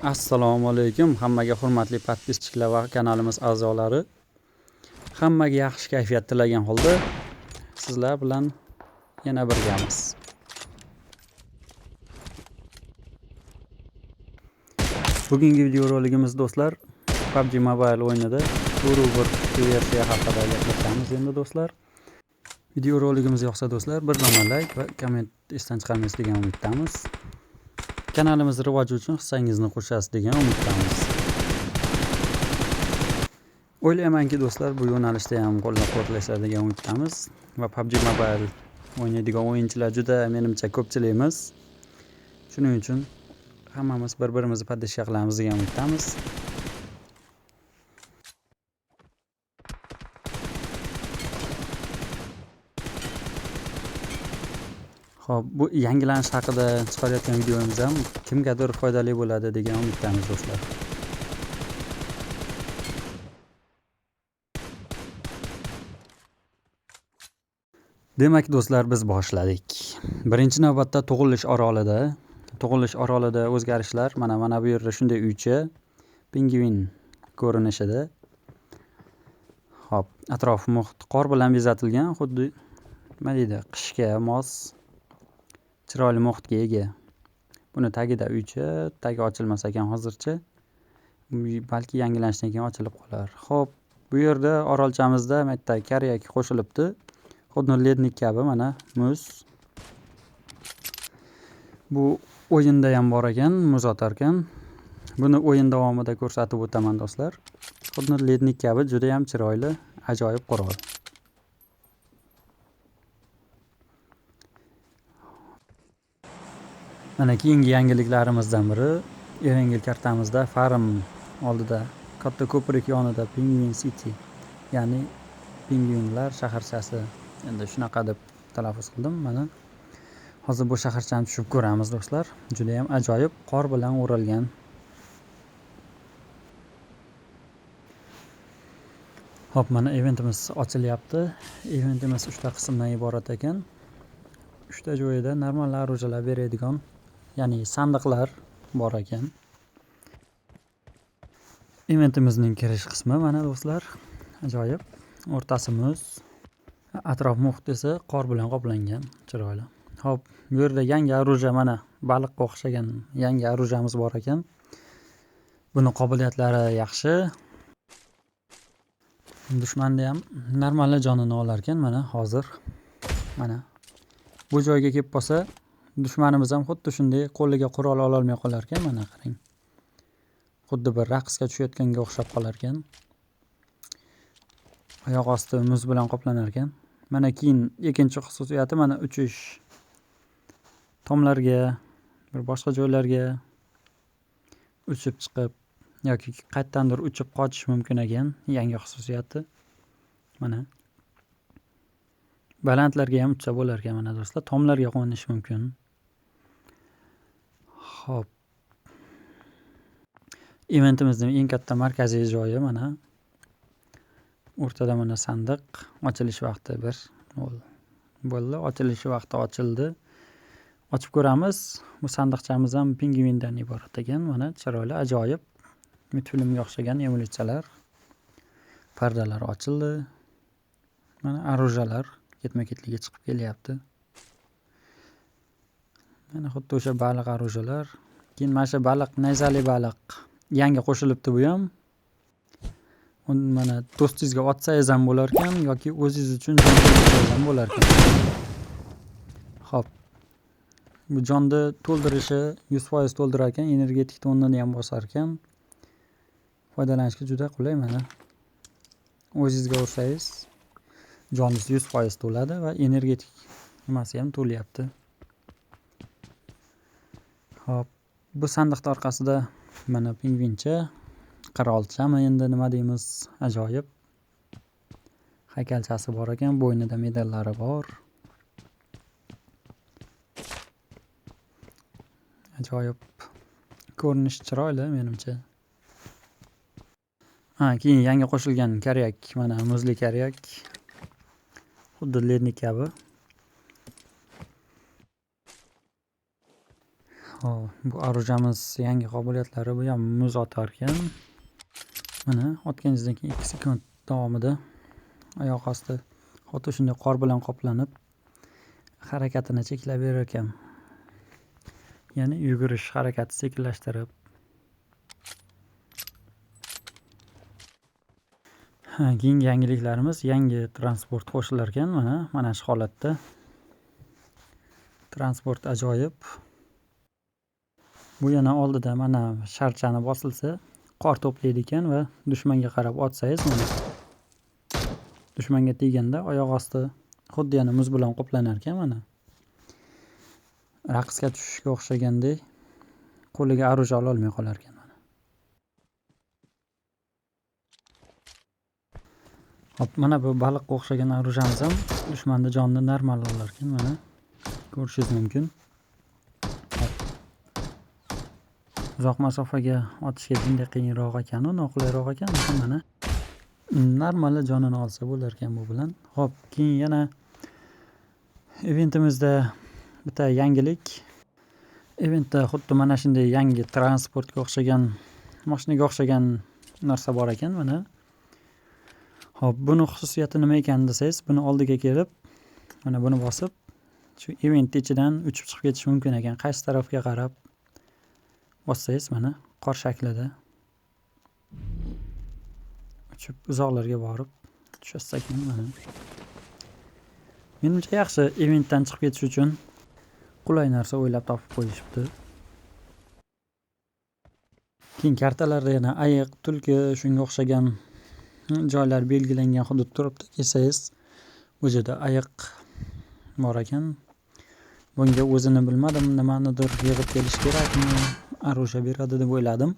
Assalomu alaykum hammaga hurmatli podpischilar va kanalimiz a'zolari. Hammaga yaxshi kayfiyat tilagan holda sizlar bilan yana birgamiz. Bugungi video roligimiz do'stlar PUBG Mobile o'yinida bir versiya haqida gaplashamiz endi do'stlar. Video roligimiz yoqsa do'stlar bir dona like va komment esdan chiqarmaysiz degan umiddamiz. Kanalimiz rivoji uchun hissangizni qo'shasiz degan umiddamiz. O'ylaymanki do'stlar bu yo'nalishda ham qo'llab-quvvatlaysiz degan umiddamiz va PUBG Mobile o'ynaydigan o'yinchilar juda menimcha ko'pchilikmiz. Shuning uchun hammamiz bir-birimizni podдержка qilamiz degan umiddamiz. Xo'p, bu yangilanish haqida chiqarayotgan videomiz ham kimgadir foydali bo'ladi degan umiddamiz do'stlar. Demak do'stlar biz boshladik. Birinchi navbatda tug'ilish orolida o'zgarishlar mana bu yerda shunday uycha pingvin ko'rinishida. Xo'p, atrof muhit qor bilan bezatilgan, xuddi nima deydi, qishga mos chiroyli muhitga ega. Buni tagida uycha, tagi ochilmas ekan hozircha. Balki yangilanishdan keyin ochilib qolar. Xo'p, bu yerda orolchamizda bitta karyak qo'shilibdi. Xuddi lednik kabi mana muz. Bu o'yinda ham bor ekan, muz otar ekan. Buni o'yin davomida ko'rsatib o'taman do'stlar. Xuddi lednik kabi juda ham chiroyli, ajoyib qurol. Mana keyingi yangiliklarimizdan biri Erangel kartamizda farm oldida katta ko'prik yonida Penguin City, ya'ni pingvinlar shaharchasi. Endi shunaqa deb talaffuz qildim. Mana hozir bu shaharchani tushib ko'ramiz do'stlar. Juda ham ajoyib qor bilan o'ralgan. Hop, mana eventimiz ochilyapti. Eventimiz 3 ta qismdan iborat ekan. 3 ta joyida normal orujalar beradigan, ya'ni sandiqlar bor ekan. Eventimizning kirish qismi mana do'stlar, ajoyib. O'rtasi muz, atrof muhit esa qor bilan qoplangan, chiroyli. Hop, bu yerda yangi oruja, mana baliqqa o'xshagan yangi orujamiz bor ekan. Buni qobiliyatlari yaxshi. Dushmanni ham normal jonini olar ekan. Mana hozir mana bu joyga kelib qolsa, dushmanimiz ham xuddi shunday qo'liga qurol ola olmay qolar ekan. Mana qarang. Xuddi bir raqsga tushayotganga o'xshab qolar ekan. Oyoq osti muz bilan qoplanar ekan. Mana keyin ikkinchi xususiyati mana uchish. Tomlarga, bir boshqa joylarga uchib chiqib yoki qayerdandir uchib qochish mumkin ekan. Yangi xususiyati. Mana balandlarga ham uchsa bo'lar ekan mana do'stlar. Tomlarga qo'nish mumkin. Xo'p. Eventimizning eng katta markaziy joyi mana o'rtada mana sandiq. Ochilish vaqti bo'ldi. Ochilish vaqti ochildi. Ochib ko'ramiz. Bu sandiqchamiz ham pingvindan iborat ekan. Mana chiroyli, ajoyib multfilmga o'xshagan evolyutsiyalar. Pardalar ochildi. Mana orujalar ketma-ketligi chiqib kelyapti. Mana xuddi o'sha baliq orujalar. Keyin mana shu baliq, nayzali baliq yangi qo'shilibdi bu ham. Mana do'stingizga otsangiz ham bo'lar ekan yoki o'zingiz uchun ham bo'lar ekan. Xo'p. Bu jonni to'ldirishi 100% to'ldirar ekan, energetik tonnani ham bosar ekan. Foydalanishga juda qulay mana. O'zingizga ursangiz joningiz 100% to'ladi va energetik nimasi ham to'lyapti. Xo'p, bu sandiqning orqasida mana pingvincha, qirolchami endi nima deymiz, ajoyib haykalchasi bor ekan, bo'ynida medallari bor. Ajoyib ko'rinish, chiroyli menimcha. Keyin yangi qo'shilgan karyak, mana muzli karyak. Xuddi lednik kabi. Hop, bu arujamiz yangi qobiliyatlari, bu ham muz otarkan. Mana otganingizdan keyin 2 sekund davomida oyoq osti xuddi shunday qor bilan qoplanib harakatini cheklab berar ekan. Ya'ni yugurish harakati sekinlashtirib. Keyingi yangiliklarimiz, yangi transport qo'shilar ekan. Mana shu holatda. Transport ajoyib. Bu yana oldida mana sharchani bosilsa, qor to'playdi ekan va dushmanga qarab otsangiz, mana dushmanga teganda oyoq osti xuddi yana muz bilan qoplanar ekan. Mana raqsga tushishga o'xshagandek qo'liga aruja ololmay qolar ekan. Hop, mana bu baliqqa o'xshagan arujamiz ham dushmanni jonini normal olar ekan. Mana ko'rishingiz mumkin. Uzoq masofaga otishga bunday qiyinroq ekan, noqulayroq ekan. Mana normali jonini olsa bo'lar ekan bu bilan. Hop, keyin yana eventimizda bitta yangilik. Eventda xuddi mana shunday yangi transportga o'xshagan, mashinaga o'xshagan narsa bor ekan. Mana hop, buni xususiyati nima ekan desangiz, buni oldiga kelib, mana buni bosib, shu event ichidan uchib chiqib ketish mumkin ekan. Qaysi tarafga qarab bossangiz, mana qor shaklida uchib uzoqlarga borib tushasiz ekan. Mana menimcha yaxshi, eventdan chiqib ketish uchun qulay narsa o'ylab topib qo'yishibdi. Keyin kartalarda yana ayiq, tulki, shunga o'xshagan joylar belgilangan hudud turibdi. Kelsangiz, bu yerda ayiq bor ekan. Bunga o'zini bilmadim, nimanidir yig'ib kelish kerakmi, aruja beradi deb o'yladim.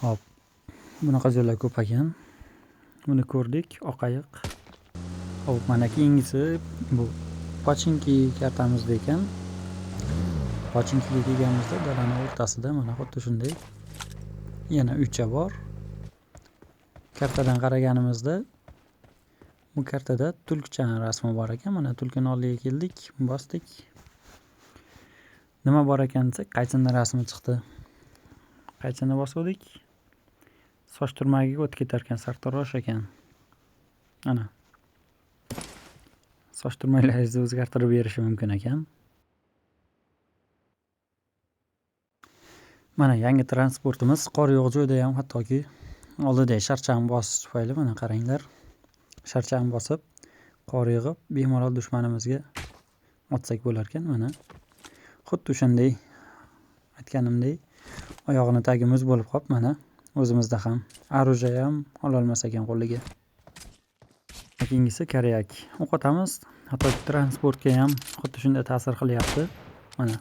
Hop, bunaqa joylar ko'p ekan. Buni ko'rdik, oq ayiq. Hop, mana keyingisi bu pochinki kartamizda ekan. Pochinkiga kelganimizda dalaning o'rtasida mana xuddi shunday yana uycha bor. Kartadan qaraganimizda bu kartada tulkichaning rasmi bor ekan. Mana tulkini oldiga keldik, bosdik. Nima bor ekan desak, qaychini rasmi chiqdi. Qaychini bosdik. Soch turmagiga o'tib ketar ekan, sartarosh ekan. Ana. Soch turmaklaringizni o'zgartirib berishi mumkin ekan. Mana yangi transportimiz qor yo'q joyda ham hattoki oldida sharchani bosish tufayli mana qaranglar. Sharchani bosib, qor yig'ib, bemalol dushmanimizga otsak bo'lar ekan. Mana xuddi o'shanday aytganimdek, oyog'ini tagi muz bo'lib qolib, mana o'zimizda ham aruja ham ololmas ekan qo'liga. Keyingisi karayak. O'qotamiz, hatto transportga ham xuddi shunday ta'sir qilyapti. Mana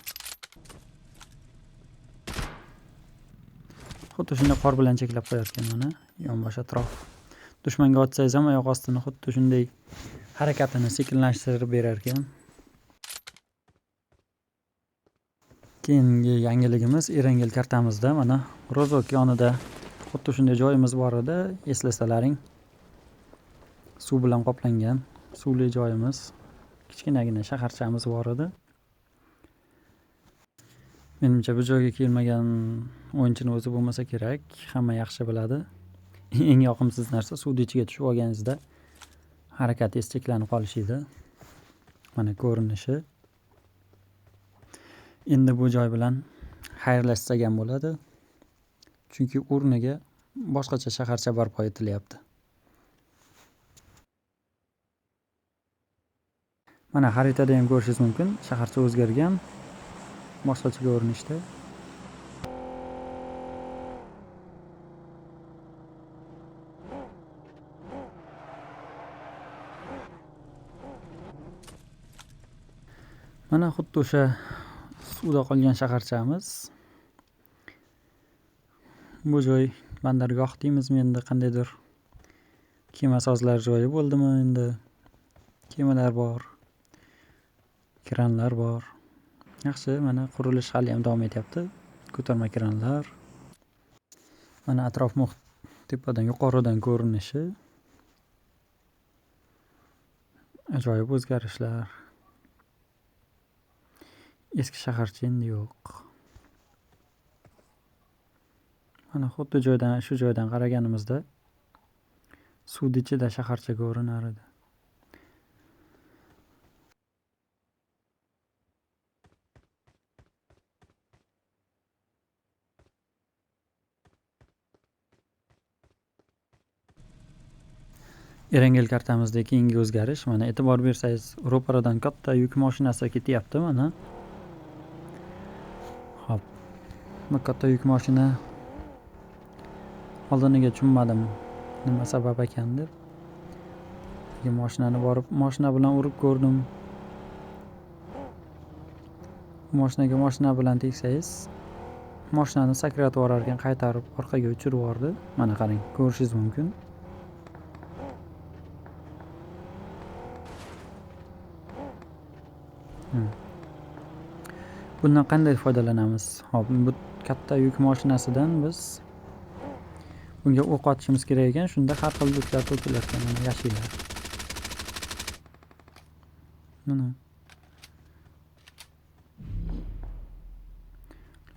xuddi shunday qor bilan cheklab qo'yayotgan. Mana yonbosh atrof. Dushmanga otsangiz ham oyoq ostini xuddi shunday harakatini sekinlashtirib berar ekan. Keyingi yangiligimiz Erangel kartamizda mana Rozok yonida xuddi shunday joyimiz bor edi, eslasalaring. Suv bilan qoplangan suvli joyimiz, kichkinagina shaharchamiz bor edi. Menimcha bu joyga kelmagan o'yinchini o'zi bo'lmasa kerak, hamma yaxshi biladi. Eng yoqimsiz narsa suvni ichiga tushib olganingizda harakatingiz cheklanib qolishi edi. Mana ko'rinishi. Endi bu joy bilan xayrlashsak ham bo'ladi. Chunki o'rniga boshqacha shaharcha barpo etilyapti. Mana xaritada ham ko'rishingiz mumkin, shaharcha o'zgargan, boshqacha ko'rinishda. Mana xuddi o'sha suvda qolgan shaharchamiz. Bu joy bandargoh deymizmi endi, qandaydir kema sozlar joyi bo'ldimi endi. Kemalar bor, kranlar bor. Yaxshi, mana qurilish hali ham davom etyapti. Ko'tarma kranlar. Mana atrof muhit tepadan, yuqoridan ko'rinishi. Ajoyib o'zgarishlar. Eski shaharcha endi yo'q. Mana xuddi shu joydan qaraganimizda suvni ichida shaharcha ko'rinar edi. Erangel kartamizda keyingi o'zgarish, mana e'tibor bersangiz, ro'paradan katta yuk mashinasi ketyapti mana. Xo'p. Bu katta yuk mashina oldiniga tushunmadim nima sabab ekan deb. Mashinani borib mashina bilan urib ko'rdim. Mashinaga mashina bilan tegsangiz, mashinani sakratib yuborar ekan, qaytarib orqaga uchirib yubordi. Mana qarang, ko'rishingiz mumkin. Bundan qanday foydalanamiz? Hop, bu katta yuk mashinasidan biz bunga o'q otishimiz kerak ekan, shunda har xil lutlar to'kilar ekan, mana yashillar. Mana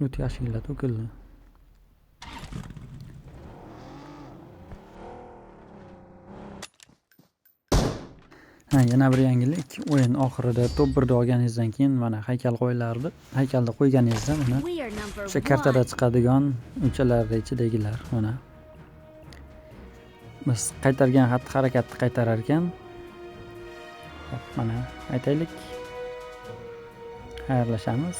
lut yashillar to'kildi. Yana bir yangilik, o'yin oxirida top 1 olganingizdan keyin mana haykal qo'yilardi. Haykalni qo'yganingizda mana o'sha kartada chiqadigan unchalar ichidagilar mana. Biz qaytargan xatti-harakatni qaytarar ekan. Hop, mana aytaylik. Xayrlashamiz.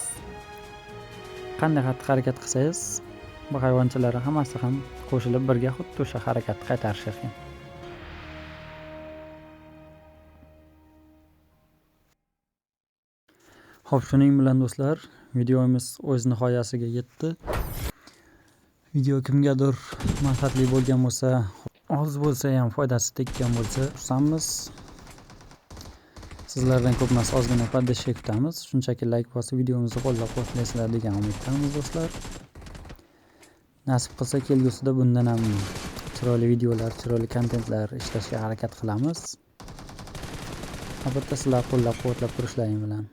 Qanday xatti-harakat qilsangiz, bu hayvonchalar hammasi ham qo'shilib birga xuddi o'sha harakatni qaytarishar ekan. Xo'p, shuning bilan do'stlar, videomiz o'z nihoyasiga yetdi. Video kimgadir manfaatli bo'lgan bo'lsa, oz bo'lsa ham foydasi tekkan bo'lsa, xursandmiz. Sizlardan ko'p emas, ozgina podpishka kutamiz. Shunchaki like bosib, videomizni qo'llab-quvvatlaysizlar degan umiddamiz do'stlar. Nasib qilsa kelgusida bundan ham chiroyli videolar, chiroyli kontentlar ishlashga harakat qilamiz. Albatta sizlar qo'llab-quvvatlab turishlaring bilan.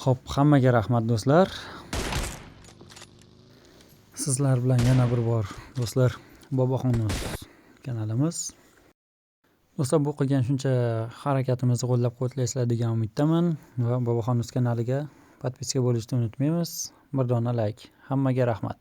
Xo'p, hammaga rahmat do'stlar. Sizlar bilan yana bir bor do'stlar, Boboxonus kanalimiz. Do'stlar, bu qilgan shuncha harakatimizni qo'llab-quvvatlaysizlar degan umiddaman va Boboxonus kanaliga podpiska bo'lishni unutmaymiz. Bir dona like. Hammaga rahmat.